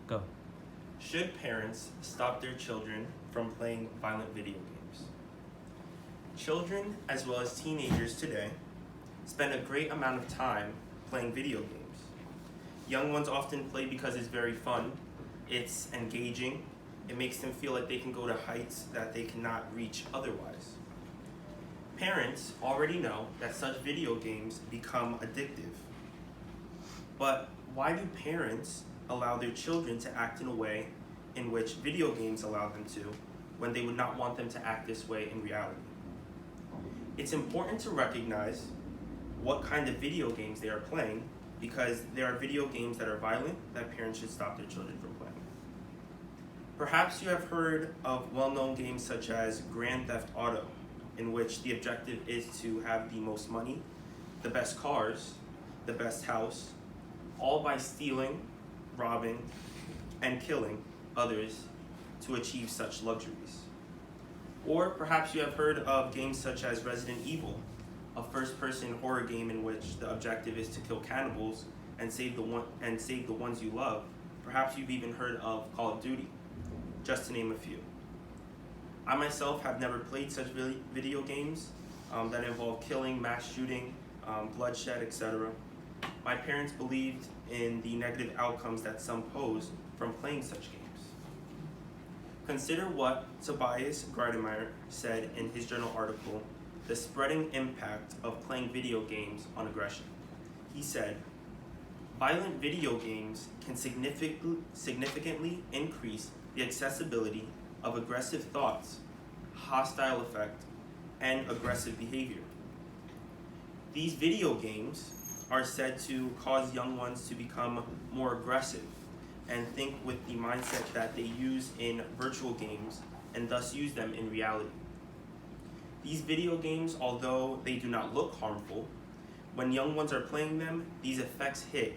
Go. Should parents stop their children from playing violent video games? Children, as well as teenagers today, spend a great amount of time playing video games. Young ones often play because it's very fun, it's engaging, it makes them feel like they can go to heights that they cannot reach otherwise. Parents already know that such video games become addictive. But why do parents allow their children to act in a way in which video games allow them to, when they would not want them to act this way in reality? It's important to recognize what kind of video games they are playing, because there are video games that are violent that parents should stop their children from playing. Perhaps you have heard of well-known games such as Grand Theft Auto, in which the objective is to have the most money, the best cars, the best house, all by stealing, robbing, and killing others to achieve such luxuries. Or perhaps you have heard of games such as Resident Evil, a first-person horror game in which the objective is to kill cannibals and save the ones you love. Perhaps you've even heard of Call of Duty, just to name a few. I myself have never played such video games that involve killing, mass shooting, bloodshed, etc. My parents believed in the negative outcomes that some pose from playing such games. Consider what Tobias Greidemeyer said in his journal article, The Spreading Impact of Playing Video Games on Aggression. He said, violent video games can significantly increase the accessibility of aggressive thoughts, hostile affect, and aggressive behavior. These video games are said to cause young ones to become more aggressive and think with the mindset that they use in virtual games and thus use them in reality. These video games, although they do not look harmful, when young ones are playing them, these effects hit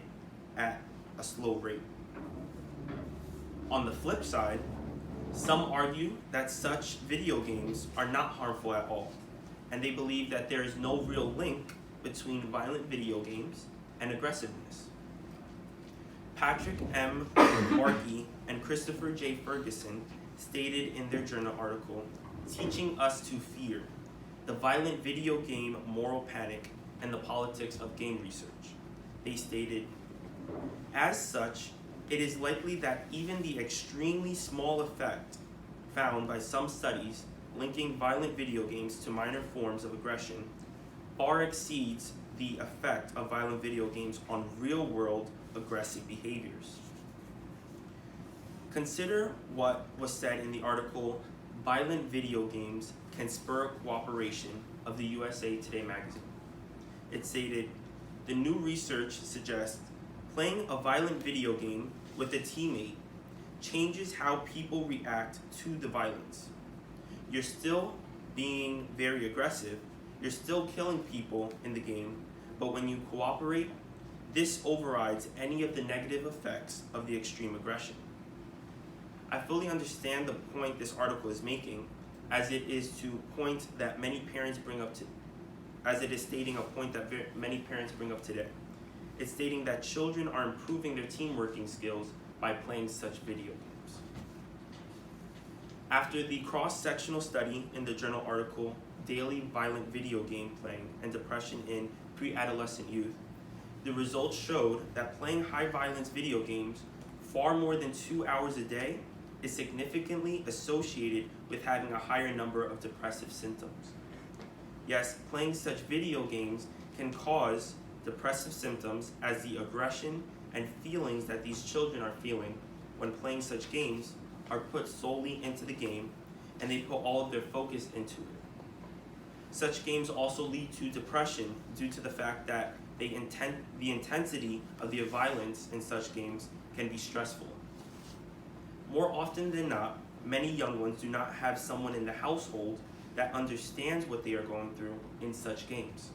at a slow rate. On the flip side, some argue that such video games are not harmful at all, and they believe that there is no real link between violent video games and aggressiveness. Patrick M. Markey and Christopher J. Ferguson stated in their journal article, Teaching Us to Fear, the Violent Video Game Moral Panic and the Politics of Game Research. They stated, as such, it is likely that even the extremely small effect found by some studies linking violent video games to minor forms of aggression far exceeds the effect of violent video games on real-world aggressive behaviors. Consider what was said in the article, Violent Video Games Can Spur Cooperation of the USA Today magazine. It stated, the new research suggests playing a violent video game with a teammate changes how people react to the violence. You're still being very aggressive, you're still killing people in the game, but when you cooperate, this overrides any of the negative effects of the extreme aggression. I fully understand the point this article is making, as it is to point that many parents bring up as it is stating a point that many parents bring up today. It's stating that children are improving their team-working skills by playing such video games. After the cross-sectional study in the journal article, Daily Violent Video Game Playing and Depression in Pre-Adolescent Youth, the results showed that playing high-violence video games far more than 2 hours a day is significantly associated with having a higher number of depressive symptoms. Yes, playing such video games can cause depressive symptoms, as the aggression and feelings that these children are feeling when playing such games are put solely into the game, and they put all of their focus into it. Such games also lead to depression due to the fact that the intensity of the violence in such games can be stressful. More often than not, many young ones do not have someone in the household that understands what they are going through in such games.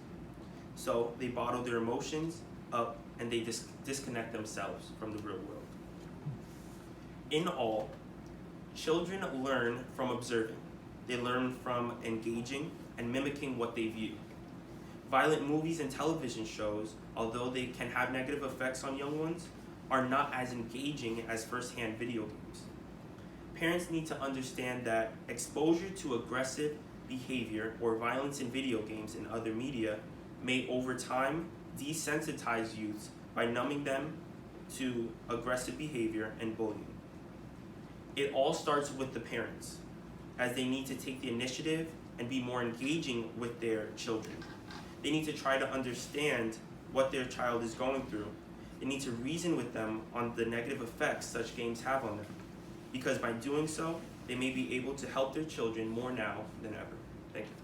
So they bottle their emotions up and they disconnect themselves from the real world. In all, children learn from observing. They learn from engaging and mimicking what they view. Violent movies and television shows, although they can have negative effects on young ones, are not as engaging as first-hand video games. Parents need to understand that exposure to aggressive behavior or violence in video games and other media may over time desensitize youths by numbing them to aggressive behavior and bullying. It all starts with the parents, as they need to take the initiative and be more engaging with their children. They need to try to understand what their child is going through. They need to reason with them on the negative effects such games have on them, because by doing so, they may be able to help their children more now than ever. Thank you.